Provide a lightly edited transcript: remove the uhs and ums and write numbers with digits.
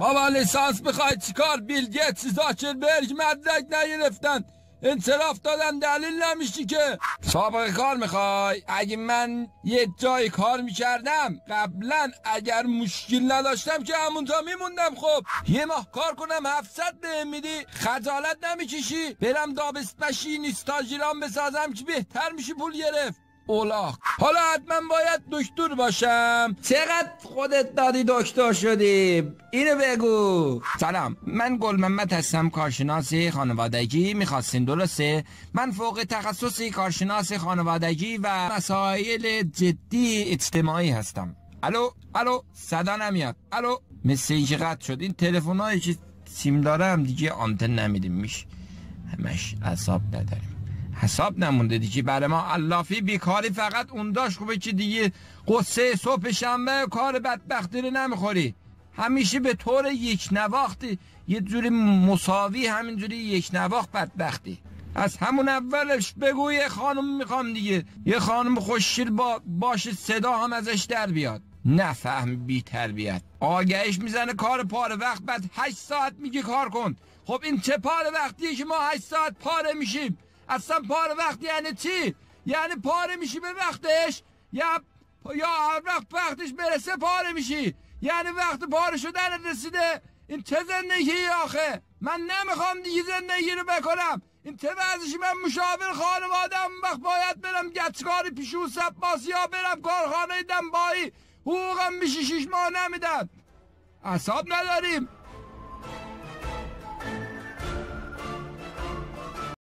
بابا لیسانس بخوای چیکار؟ بیل گیتس، زاکربرگ مدرک نگرفتن، انصراف دادن، دلیل نمیشی که. سابقه کار میخوای؟ اگه من یه جای کار میکردم قبلا، اگر مشکل نداشتم که همونجا میموندم. خب یه ماه کار کنم 700 بهم میدی، خجالت نمیکشی؟ برم دابستمشین استاژیران بسازم که بهتر میشه پول گرفت. اولاق حالا حتما باید دکتر باشم. چقدر خودت دادی دکتر شدی؟ اینو بگو. سلام، من گل محمد هستم، کارشناس خانوادگی. میخواستین درسته؟ من فوق تخصصی کارشناس خانوادگی و مسائل جدی اجتماعی هستم. الو صدا نمیاد. الو مسیج قطع شد. این تلفن‌هایی که سیم دارم دیگه آنتن نمیدیم، میشه همش حساب نداریم، حساب نمونده دیگه برای ما. علافی بیکاری فقط اون داشت خوبه که دیگه قصه صبح شنبه کار بدبختی رو نمیخوری. همیشه به طور یک نواختی، یه جوری مساوی، همینجوری یک نواخت بدبختی. از همون اولش بگو یه خانم میخوام دیگه، یه خانم خوشگل باشه صدا هم ازش در بیاد. نفهم بی تربیت، آگهش میزنه کار پاره وقت، بعد 8 ساعت میگه کار کن. خب این چه پاره وقتیه که ما 8 ساعت پاره میشیم؟ اصلا پاره وقت یعنی چی؟ یعنی پاره میشی به وقتش، یا هر وقتش برسه پاره میشی؟ یعنی وقت پاره شدن رسیده؟ این چه زندگی آخه؟ من نمیخوام دیگه زندگی رو بکنم. این چه وضعشی؟ من مشاور خانواده‌ام، وقت باید برم گچکاری پیشو سباسی ها، برم کارخانه دنبایی، حقوقم میشه 6 ماه نمیدن. اعصاب نداریم.